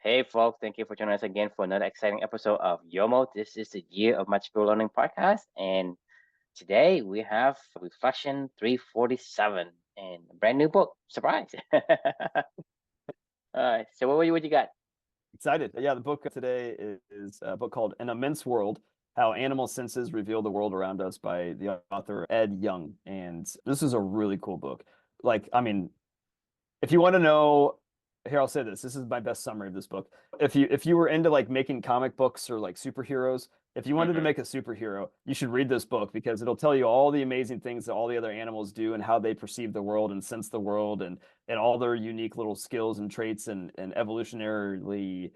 Hey, folks, thank you for joining us again for another exciting episode of YOMO. This is the Year of Magical Learning podcast. And today we have Reflection 347 and a brand new book. Surprise. All right. So, what you got? Excited. Yeah, the book today is a book called An Immense World: How Animal Senses Reveal the World Around Us by the author Ed Yong. And this is a really cool book. If you want to know, here I'll say this. This is my best summary of this book. If you were into like making comic books or like superheroes, if you wanted to Mm-hmm. make a superhero, you should read this book because it'll tell you all the amazing things that all the other animals do and how they perceive the world and sense the world and all their unique little skills and traits and evolutionarily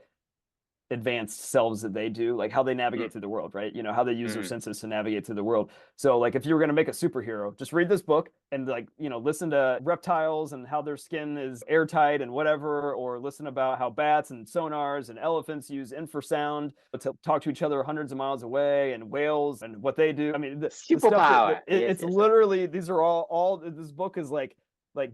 advanced selves that they do, like how they navigate through the world, right? You know, how they use their Mm-hmm. senses to navigate through the world. So, like, if you were going to make a superhero, just read this book and, like, listen to reptiles and how their skin is airtight and whatever, or listen about how bats and sonars and elephants use infrasound to talk to each other hundreds of miles away, and whales and what they do. I mean, the stuff Superpower. Yes, it's yes, sir. literally, these are all this book is like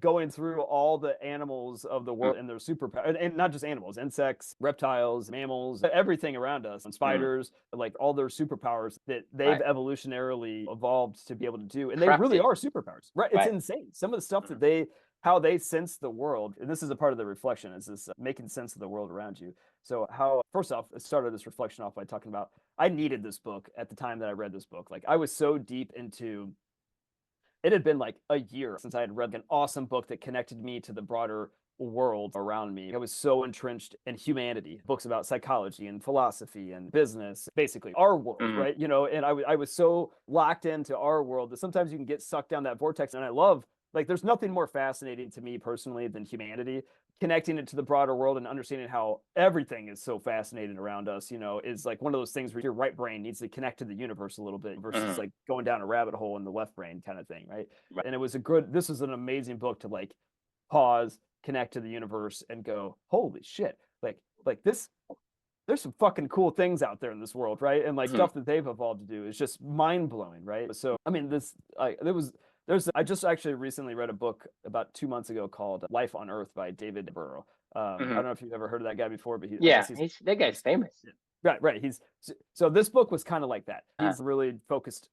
going through all the animals of the world and their superpower, and not just animals, insects, reptiles, mammals, everything around us, and Mm-hmm. spiders, like all their superpowers that they've Right. evolutionarily evolved to be able to do. And they really Crafted. are superpowers, right? It's Right. insane. Some of the stuff Mm-hmm. that how they sense the world, and this is a part of the reflection, is this making sense of the world around you. So how, first off, I started this reflection off by talking about, I needed this book at the time that I read this book. Like I was so deep into, it had been like a year since I had read an awesome book that connected me to the broader world around me. I was so entrenched in humanity, books about psychology and philosophy and business, basically our world, Mm-hmm. right? And I was so locked into our world that sometimes you can get sucked down that vortex. And I love, like, there's nothing more fascinating to me personally than humanity. Connecting it to the broader world and understanding how everything is so fascinating around us, is like one of those things where your right brain needs to connect to the universe a little bit versus Mm-hmm. like going down a rabbit hole in the left brain kind of thing, right? Right. And this was an amazing book to like pause, connect to the universe, and go, holy shit, like this, there's some fucking cool things out there in this world, right? And like Mm-hmm. stuff that they've evolved to do is just mind blowing, right? So I mean, I just actually recently read a book about 2 months ago called Life on Earth by David Burrow. I Mm-hmm. don't know if you've ever heard of that guy before, but I guess Yeah, that guy's he's famous. right. So this book was kind of like that. Uh, He's really focused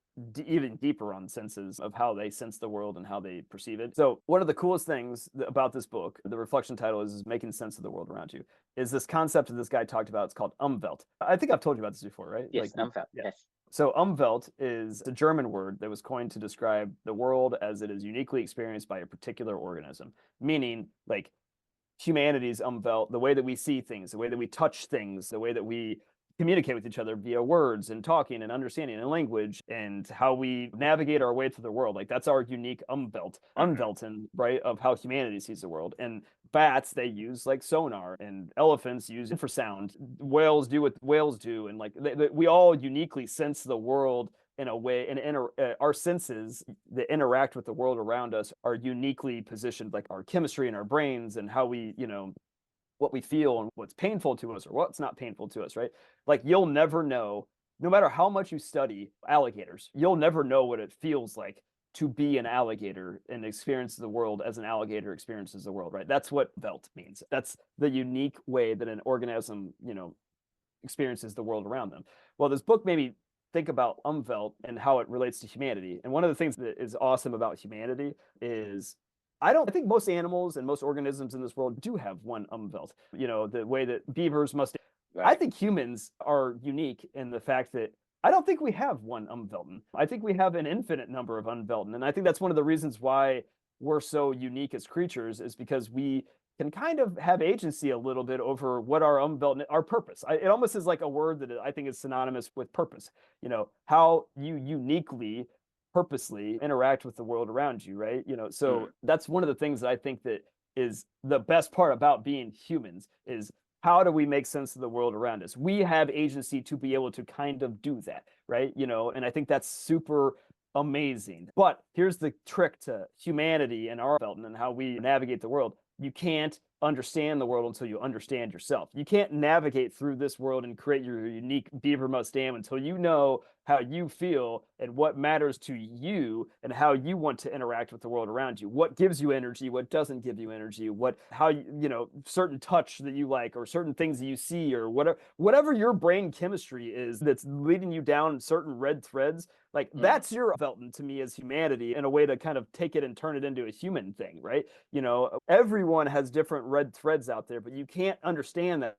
even deeper on senses of how they sense the world and how they perceive it. So one of the coolest things about this book, the reflection title is making sense of the world around you, is this concept that this guy talked about. It's called umwelt. I think I've told you about this before, right? yes, I'm felt. Yeah. Yes. So umwelt is a German word that was coined to describe the world as it is uniquely experienced by a particular organism, meaning like humanity's umwelt, the way that we see things, the way that we touch things, the way that we communicate with each other via words and talking and understanding and language, and how we navigate our way through the world. Like that's our unique Mm-hmm. unwelten, right, of how humanity sees the world. And bats, they use like sonar, and elephants use infrasound. Whales do what whales do, and like we all uniquely sense the world in a way, and our senses that interact with the world around us are uniquely positioned, like our chemistry in our brains and how we, what we feel and what's painful to us or what's not painful to us, right? Like you'll never know, no matter how much you study alligators, you'll never know what it feels like to be an alligator and experience the world as an alligator experiences the world, right? That's what Velt means. That's the unique way that an organism, experiences the world around them. Well, this book made me think about umwelt and how it relates to humanity. And one of the things that is awesome about humanity is I think most animals and most organisms in this world do have one umwelt. The way that beavers must. I Right. think humans are unique in the fact that I don't think we have one umwelten. I think we have an infinite number of umwelten. And I think that's one of the reasons why we're so unique as creatures, is because we can kind of have agency a little bit over what our umwelt, our purpose. It almost is like a word that I think is synonymous with purpose. How you uniquely, purposely interact with the world around you, right? So Mm-hmm. that's one of the things that I think that is the best part about being humans, is how do we make sense of the world around us? We have agency to be able to kind of do that, right? And I think that's super amazing. But here's the trick to humanity and our development and how we navigate the world. You can't understand the world until you understand yourself. You can't navigate through this world and create your unique beaver must dam until you know how you feel and what matters to you and how you want to interact with the world around you. What gives you energy, what doesn't give you energy, how certain touch that you like or certain things that you see or whatever your brain chemistry is that's leading you down certain red threads. Like that's your Velton to me as humanity in a way to kind of take it and turn it into a human thing, right? Everyone has different red threads out there, but you can't understand that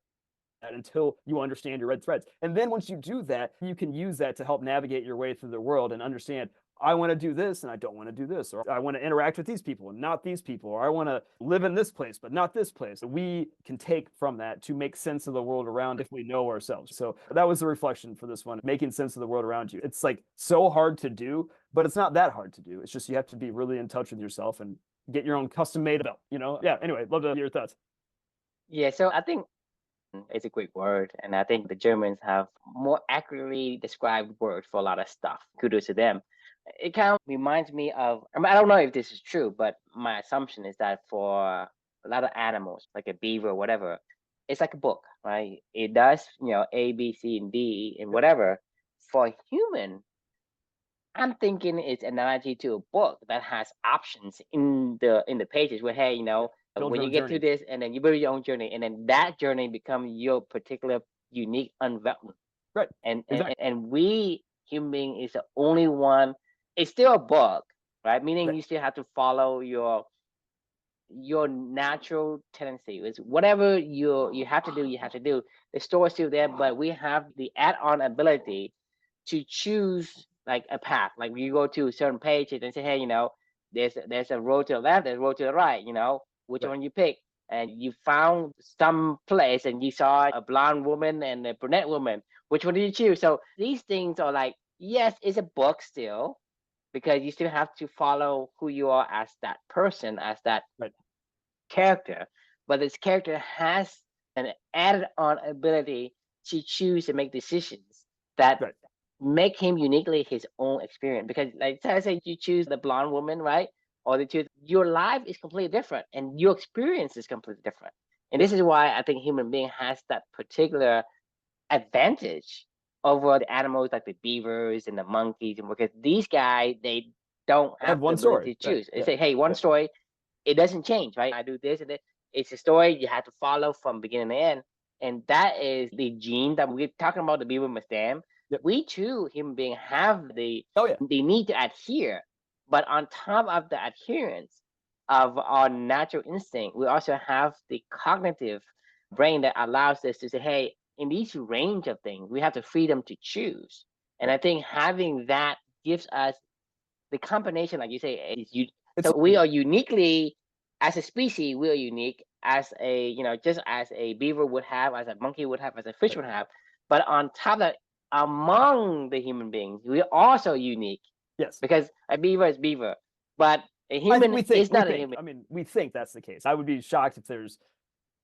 until you understand your red threads. And then once you do that, you can use that to help navigate your way through the world and understand, I want to do this and I don't want to do this, or I want to interact with these people and not these people, or I want to live in this place but not this place. We can take from that to make sense of the world around if we know ourselves. So that was the reflection for this one, making sense of the world around you. It's like so hard to do, but it's not that hard to do. It's just you have to be really in touch with yourself and get your own custom made belt, Yeah, anyway, love to hear your thoughts. Yeah, so I think it's a great word, and I think the Germans have more accurately described word for a lot of stuff. Kudos to them. It kind of reminds me of, I don't know if this is true, but my assumption is that for a lot of animals, like a beaver or whatever, it's like a book, right? It does, A, B, C, and D, and whatever. For human, I'm thinking it's an analogy to a book that has options in the pages where, hey, Build when your you own get journey. through this, and then you build your own journey, and then that journey becomes your particular unique unveiling. Right. And Exactly. and we human being is the only one. It's still a book, right? Meaning Right. you still have to follow your natural tendency. It's whatever you have to do, you have to do. The story is still there, but we have the add-on ability to choose like a path. Like you go to certain pages and say, hey, there's a road to the left, there's a road to the right. Which Right. one you pick? And you found some place and you saw a blonde woman and a brunette woman. Which one do you choose? So these things are like, yes, it's a book still, because you still have to follow who you are as that person, as that Right. character. But this character has an added on ability to choose and make decisions that Right. make him uniquely his own experience. Because like I say, you choose the blonde woman, right? Or the choose, your life is completely different and your experience is completely different. And Yeah. this is why I think human being has that particular advantage over the animals like the beavers and the monkeys, and because these guys, they don't I have have the one ability story. to Right. choose. They Yeah. say, hey, one Yeah. story, it doesn't change, right? I do this and this. It's a story you have to follow from beginning to end. And that is the gene that we're talking about, the beaver must dam. Yep. We too, human beings, have Oh yeah. the need to adhere. But on top of the adherence of our natural instinct, we also have the cognitive brain that allows us to say, hey, in these range of things, we have the freedom to choose. And Right. I think having that gives us the combination, like you say, is you. It's So we are uniquely, as a species, we are unique as a, just as a beaver would have, as a monkey would have, as a fish right. would have. But on top of that, among the human beings, we are also unique Yes. because a beaver is beaver, but a I think human we think is we not a think. human. I mean, we think that's the case. I would be shocked if there's,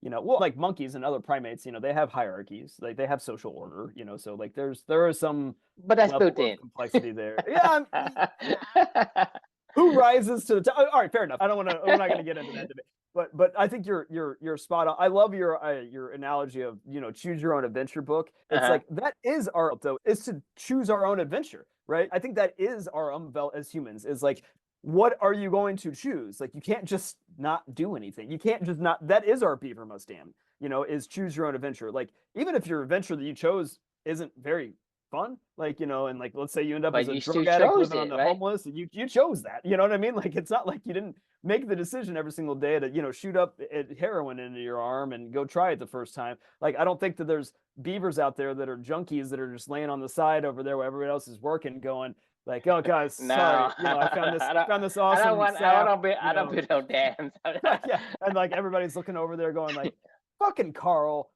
well, like monkeys and other primates, they have hierarchies, like they have social order, so like there is some But that's level built of in. complexity there. Yeah. Who rises to the top? All right, fair enough. I don't want to. We're not going to get into that debate. But I think you're spot on. I love your analogy of choose your own adventure book. It's Uh-huh. like that is our though is to choose our own adventure, right? I think that is our umwelt as humans. Is like what are you going to choose? Like you can't just not do anything. You can't just not. That is our beaver must dam. Is choose your own adventure. Like even if your adventure that you chose isn't very fun, like and like let's say you end up as But a you still drug addict chose living on it, the right? homeless, you chose that. You know what I mean? Like it's not like you didn't make the decision every single day to shoot up heroin into your arm and go try it the first time. Like I don't think that there's beavers out there that are junkies that are just laying on the side over there where everybody else is working, going like, oh guys, No, sorry, I found this I don't awesome want. I sap, don't be. I don't be no dams. yeah, and like everybody's looking over there going like, fucking Carl,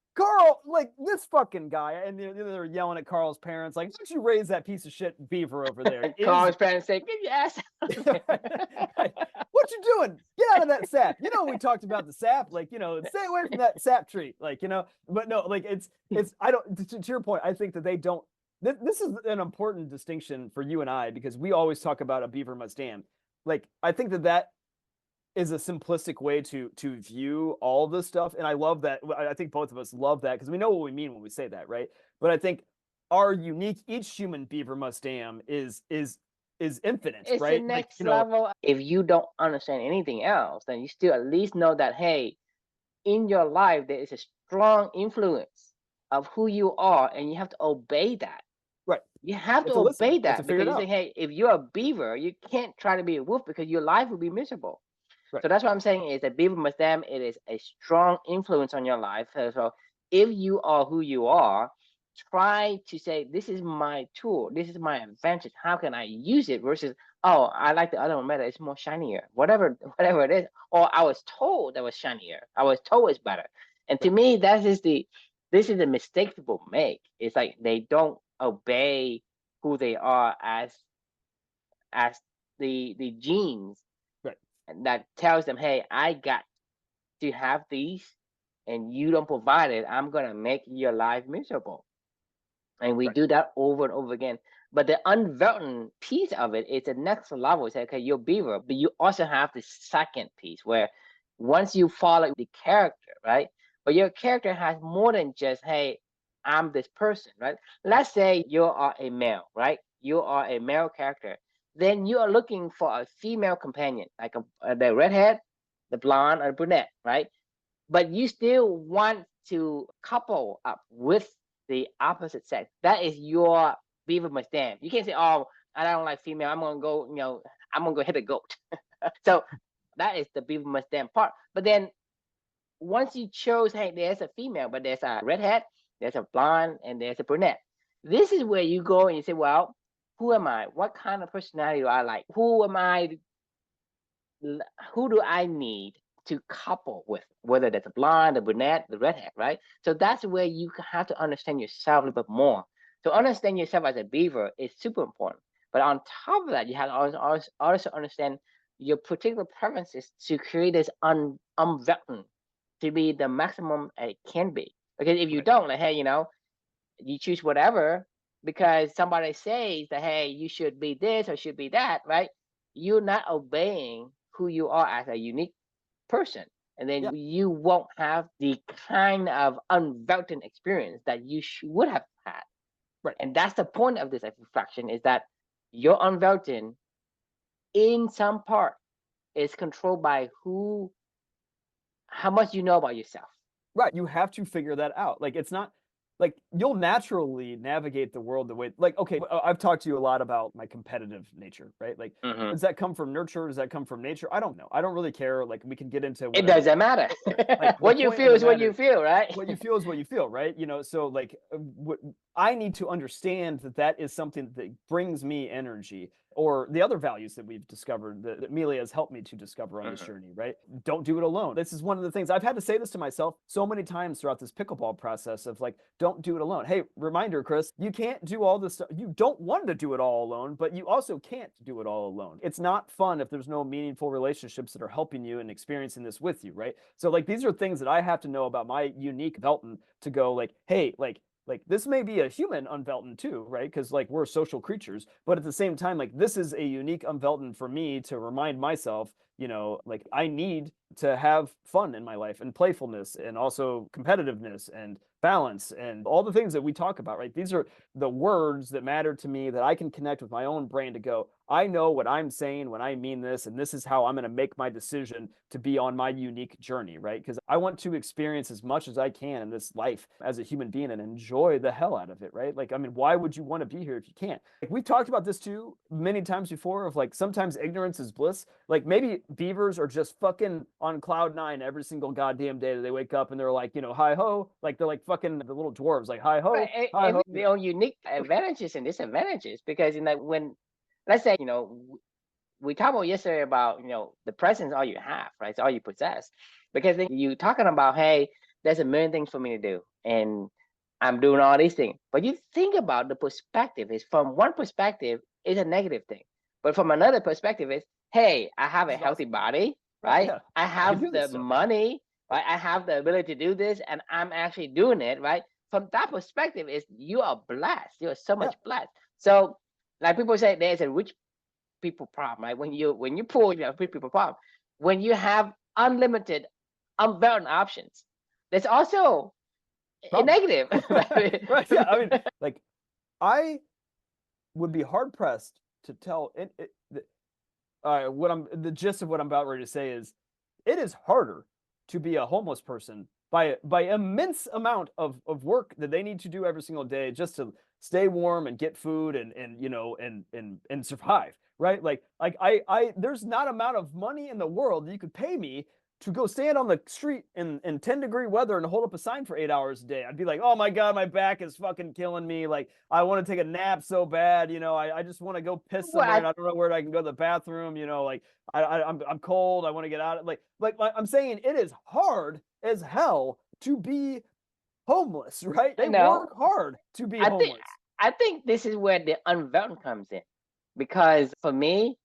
like this fucking guy, and they're yelling at Carl's parents like, don't you raise that piece of shit beaver over there? Call Is his parents and say, "Get your ass out of here." right. What you doing? Get out of that sap. We talked about the sap, like, stay away from that sap tree. Like, but no, like it's I don't to your point, I think that they don't this is an important distinction for you and I because we always talk about a beaver must dam. Like, I think that is a simplistic way to view all this stuff, and I love that. I think both of us love that because we know what we mean when we say that, right? But I think our unique, each human beaver must dam is infinite, It's the right? Like, next level. If you don't understand anything else, then you still at least know that, hey, in your life there is a strong influence of who you are, and you have to obey that. right. You have You to have to listen. obey You have to that, figure because it you say, out. hey, if you're a beaver, you can't try to be a wolf because your life will be miserable. Right. So that's what I'm saying is that beaver must dam, it is a strong influence on your life. So if you are who you are, try to say, this is my tool, this is my advantage. How can I use it? Versus, oh, I like the other one better. It's more shinier. Whatever it is. Or I was told that was shinier. I was told it's better. And to Right. me, this is the mistake people make. It's like they don't obey who they are as the genes Right. that tells them, hey, I got to have these, and you don't provide it, I'm gonna make your life miserable. And we Right. do that over and over again. But the unwritten piece of it is the next level. Say, okay, you're beaver, but you also have the second piece where once you follow the character, right? But your character has more than just, hey, I'm this person, right? Let's say you are a male, right? You are a male character. Then you are looking for a female companion, like the redhead, the blonde, or the brunette, right? But you still want to couple up with the opposite sex. That is your beaver must stand. You can't say, "Oh, I don't like female. I'm gonna go, I'm gonna go hit a goat." So that is the beaver must stand part. But then once you chose, hey, there's a female, but there's a redhead, there's a blonde, and there's a brunette. This is where you go and you say, well, who am I? What kind of personality do I like? Who am I? Who do I need to couple with, whether that's a blonde, a brunette, the redhead, right? So that's where you have to understand yourself a little bit more. To understand yourself as a beaver is super important. But on top of that, you have to also understand your particular preferences to create this unwritten to be the maximum it can be. Because if you Right. don't, like, hey, you choose whatever because somebody says that, hey, you should be this or should be that, right? You're not obeying who you are as a unique person. And then Yeah. you won't have the kind of unwelcome experience that you would have had. Right. And that's the point of this reflection, is that your unwelcome in some part is controlled by how much you know about yourself. Right. You have to figure that out. Like, it's not like you'll naturally navigate the world the way, like, okay, I've talked to you a lot about my competitive nature, right? Like, Mm-hmm. does that come from nurture? Does that come from nature? I don't know. I don't really care. Like, we can get into It whatever. doesn't matter. Like, the What you point of feel the is what matter, you feel, right? what you feel is what you feel, right? So like, I need to understand that that is something that brings me energy, or the other values that we've discovered that Amelia has helped me to discover on this Mm-hmm. journey, right? Don't do it alone. This is one of the things I've had to say this to myself so many times throughout this pickleball process of like, don't do it alone. Hey, reminder, Chris, you can't do all this stuff. You don't want to do it all alone, but you also can't do it all alone. It's not fun if there's no meaningful relationships that are helping you and experiencing this with you, right? So like, these are things that I have to know about my unique Velton to go like, hey, like this may be a human unvelton too, right? Because like we're social creatures, but at the same time, like this is a unique unvelton for me to remind myself, like I need to have fun in my life and playfulness and also competitiveness and balance and all the things that we talk about, right? These are the words that matter to me that I can connect with my own brain to go, I know what I'm saying when I mean this, and this is how I'm going to make my decision to be on my unique journey, right? Because I want to experience as much as I can in this life as a human being and enjoy the hell out of it, right? Like, I mean, why would you want to be here if you can't? Like, we've talked about this too many times before of like sometimes ignorance is bliss. Like, maybe beavers are just fucking on cloud nine every single goddamn day that they wake up and they're like, hi ho, like they're like fucking the little dwarves, like hi ho, Right, hi ho. their own unique advantages and disadvantages. Because when, let's say, we talked about yesterday about, the presence all you have, right? It's all you possess. Because then you talking about, hey, there's a million things for me to do, and I'm doing all these things. But you think about the perspective is, from one perspective, it's a negative thing, but from another perspective is, hey, I have a This is healthy awesome. body, Right. right? Yeah. I I can have do this the stuff. money, right? I have the ability to do this, and I'm actually doing it, right? From that perspective, is you are blessed. You are so Yeah. much blessed. So, like people say, there's a rich people problem, right? When you poor, you have rich people problem. when you have unlimited, unbound options, there's also a Problem. negative. Right. Yeah. I mean, like, I would be hard pressed to tell the gist of what I'm about ready to say is it is harder to be a homeless person by immense amount of work that they need to do every single day just to stay warm and get food and you know and survive, right? Like I there's not amount of money in the world that you could pay me to go stand on the street in 10-degree weather and hold up a sign for 8 hours a day. I'd be like, oh my God, my back is fucking killing me. Like, I want to take a nap so bad. You know, I just want to go piss Well, somewhere and I don't know where I can go to the bathroom. You know, like I'm cold. I want to get out. Like I'm saying, it is hard as hell to be homeless, right? I They know. work hard to be I think homeless. I think this is where the unbound comes in, because for me,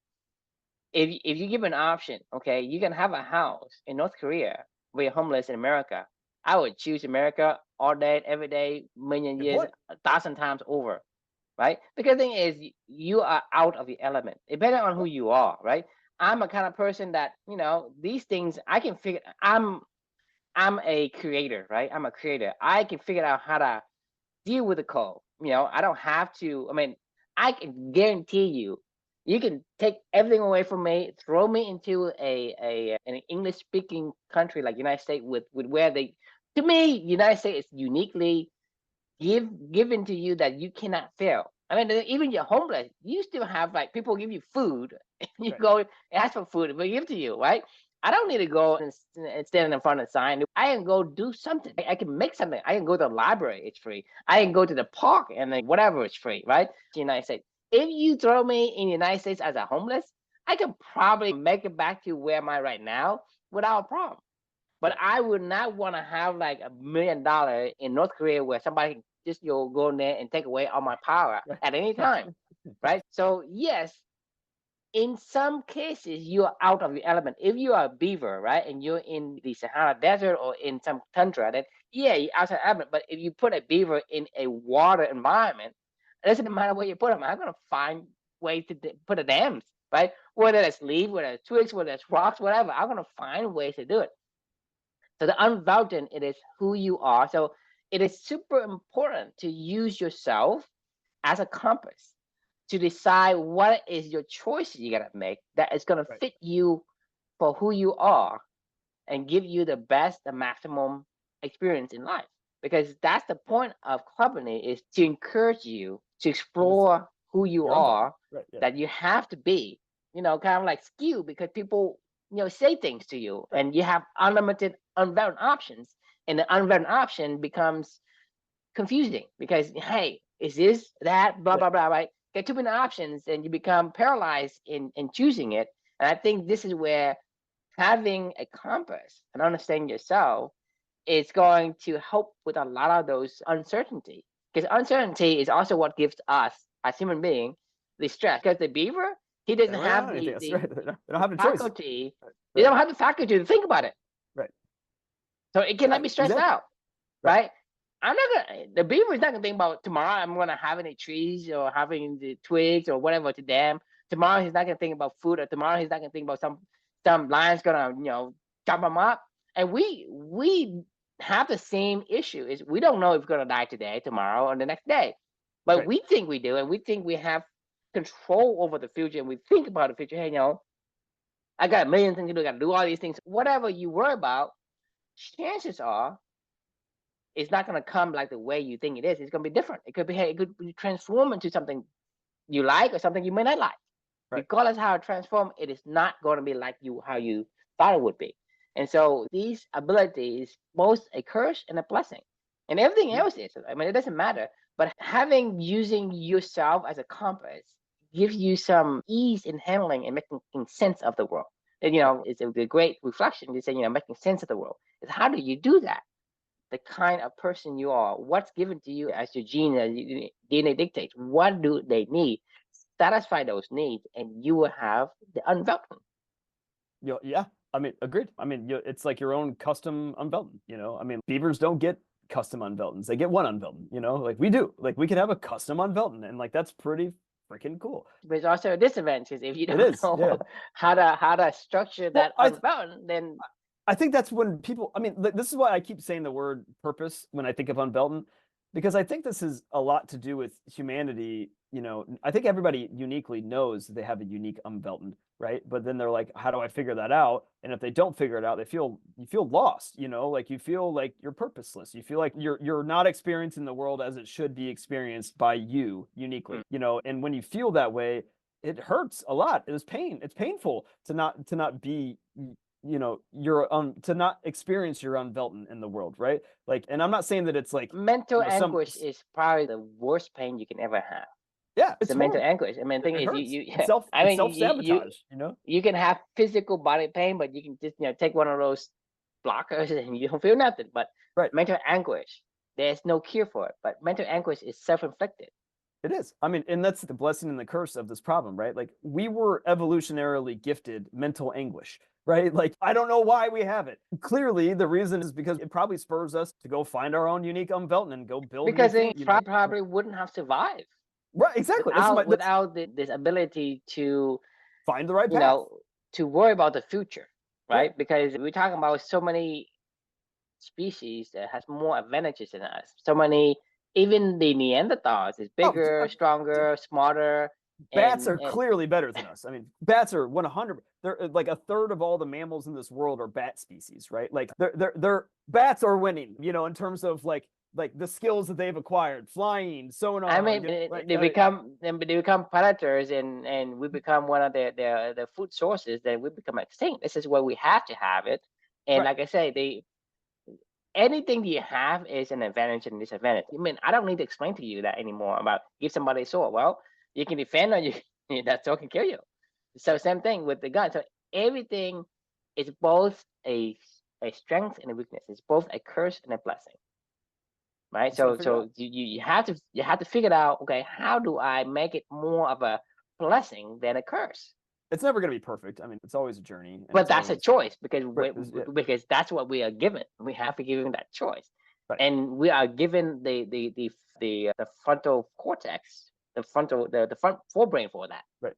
if you give an option, okay, you can have a house in North Korea where you're homeless in America. I would choose America all day, every day, million Good years, point. 1,000 times over, right? Because the thing is, you are out of your element, depending on who you are, right? I'm a kind of person that, these things I can figure. I'm a creator, right? I'm a creator. I can figure out how to deal with the cold. I don't have to. I mean, I can guarantee you, you can take everything away from me, throw me into an English speaking country like United States with where they, to me, United States is uniquely given to you that you cannot fail. I mean, even you're homeless, you still have, like, people give you food, and you Right. go and ask for food, but give to you, right? I don't need to go and stand in front of the sign. I can go do something. I can make something. I can go to the library, it's free. I can go to the park and then whatever, it's free, right? The United States. If you throw me in the United States as a homeless, I can probably make it back to where am I right now without a problem. But Right. I would not want to have like $1 million in North Korea where somebody can just go in there and take away all my power Right. at any Right. time, right? So yes, in some cases you're out of your element. If you are a beaver, right, and you're in the Sahara Desert or in some tundra, then yeah, you're outside element. But if you put a beaver in a water environment, it doesn't matter where you put them. I'm gonna find ways to put a dams, right? Whether it's leaves, whether it's twigs, whether it's rocks, whatever. I'm gonna find ways to do it. So the unbounded, it is who you are. So it is super important to use yourself as a compass to decide what is your choices you gotta make that is gonna Right. fit you for who you are and give you the best, the maximum experience in life. Because that's the point of company, is to encourage you to Use explore who you your unbound. are, Right. Yeah. that you have to be, kind of like skew, because people, say things to you Right. and you have unlimited unbound options. And the unbound option becomes confusing because, hey, is this that, blah Yeah. blah blah, right? Get too many options and you become paralyzed in choosing it. And I think this is where having a compass and understanding yourself is going to help with a lot of those uncertainty, because uncertainty is also what gives us as human being the stress. Because the beaver, he They doesn't don't really know have anything the else. the, Right. They don't the have a choice. faculty. Right. They Right. don't have the faculty to think about it, Right. so it Yeah. cannot be stressed Exactly. out, Right. right? I'm not gonna. The beaver is not gonna think about tomorrow. I'm gonna have any trees or having the twigs or whatever to dam. Tomorrow he's not gonna think about food, or tomorrow he's not gonna think about some lion's gonna jump him up. And we have the same issue. Is we don't know if we're gonna die today, tomorrow, or the next day, but Right. we think we do, and we think we have control over the future, and we think about the future. Hey, I got a million things to do. I got to do all these things. Whatever you worry about, chances are it's not going to come like the way you think it is. It's going to be different. It could be, hey, it could be transform into something you like or something you may not like. Right. Regardless how it transforms, it is not going to be like how you thought it would be. And so these abilities, both a curse and a blessing, and everything Yeah. else is. I mean, it doesn't matter. But using yourself as a compass gives you some ease in handling and making sense of the world. And Right. it's a great reflection to say, making sense of the world. Is how do you do that? The kind of person you are, what's given to you as your gene, as DNA dictates, what do they need? Satisfy those needs, and you will have the unbelted. Yeah. I mean, agreed. I mean, it's like your own custom unvelton. I mean, beavers don't get custom unveltons. They get one unvelton. Like we do. Like we could have a custom unvelton, and like that's pretty freaking cool. But it's also a disadvantage if you It don't is, know yeah. how to structure Well, that unbound, then I think that's when people, I mean, this is why I keep saying the word purpose when I think of Unbelten, because I think this is a lot to do with humanity. I think everybody uniquely knows they have a unique Unbelten, right? But then they're like, how do I figure that out? And if they don't figure it out, you feel lost, like you feel like you're purposeless. You feel like you're not experiencing the world as it should be experienced by you uniquely, and when you feel that way, it hurts a lot. It's painful to not be to not experience your unvelten in the world, right? Like, and I'm not saying that it's like mental some anguish is probably the worst pain you can ever have. yeah, It's it's a mental horrible. anguish. I mean, the thing It is, hurts. you It's self I it's mean, self-sabotage, you can have physical body pain, but you can just take one of those blockers and you don't feel nothing. But Right. mental anguish, there's no cure for it. But mental anguish is self-inflicted. It is. I mean, and that's the blessing and the curse of this problem, right? Like, we were evolutionarily gifted mental anguish, right? Like, I don't know why we have it. Clearly, the reason is because it probably spurs us to go find our own unique Unvelten and go build new Because they things, probably wouldn't have survived Right, exactly. That's without this ability to, find the right you path. know, to worry about the future, right? Yeah. Because we're talking about so many species that has more advantages than us. So many, even the Neanderthals is Oh, bigger, stronger, smarter, bats are and clearly better than us. I mean, bats are 100. They're like a third of all the mammals in this world are bat species, right? Like, they're bats are winning, in terms of like the skills that they've acquired, flying, I sonar, mean, they become predators, and we become one of the food sources. Then we become extinct. This is where we have to have it. And right. like I say, anything you have is an advantage and disadvantage. I mean, I don't need to explain to you that anymore about give somebody a sword. Well, you can defend, or that sword can kill you. So same thing with the gun. So everything is both a strength and a weakness. It's both a curse and a blessing, right? So you have to figure out, okay, how do I make it more of a blessing than a curse? It's never going to be perfect. I mean, it's always a journey, and But it's that's a always choice because right. because that's what we are given. We have to give him that choice, Right. and we are given the frontal cortex, the front forebrain for that. Right.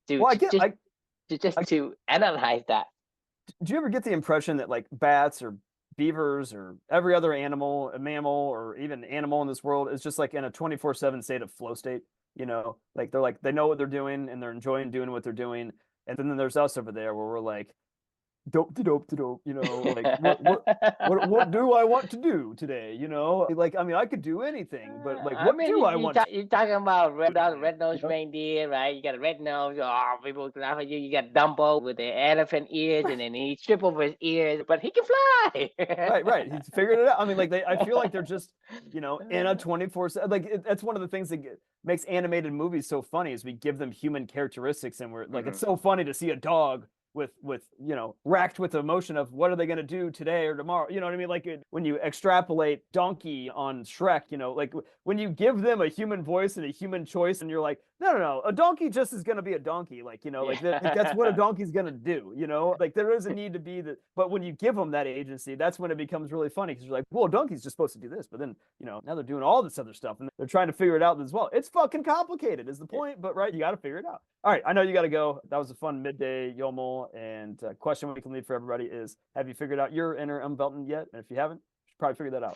To Well, to analyze that. do you ever get the impression that like bats or beavers or every other animal, a mammal, or even animal in this world is just like in a 24/7 state of flow state? Like they know what they're doing and they're enjoying doing what they're doing. And then there's us over there where we're like, dope to dope to dope, like what do I want to do today? Like, I mean, I could do anything, but like, I what mean, do I want to you're talking about do today? red-nosed reindeer, right? You got a red nose. Oh, people laugh at you. You got Dumbo with the elephant ears, and then he trip over his ears, but he can fly. Right. He's figured it out. I mean, like I feel like they're just, in a 24/7. Like, that's one of the things that makes animated movies so funny is we give them human characteristics, and we're like, it's so funny to see a dog with racked with emotion of what are they going to do today or tomorrow, you know what I mean? Like, when you extrapolate donkey on Shrek, like when you give them a human voice and a human choice, and you're like, no, a donkey just is going to be a donkey, like, like that's what a donkey's going to do, like there is a need to be that. But when you give them that agency, that's when it becomes really funny, because you're like, well, a donkey's just supposed to do this, but then now they're doing all this other stuff and they're trying to figure it out as well. It's fucking complicated is the point, but right, you got to figure it out. All right, I know you got to go. That was a fun midday Yomel. And question we can leave for everybody is, have you figured out your inner Umvelten yet? And if you haven't, you should probably figure that out.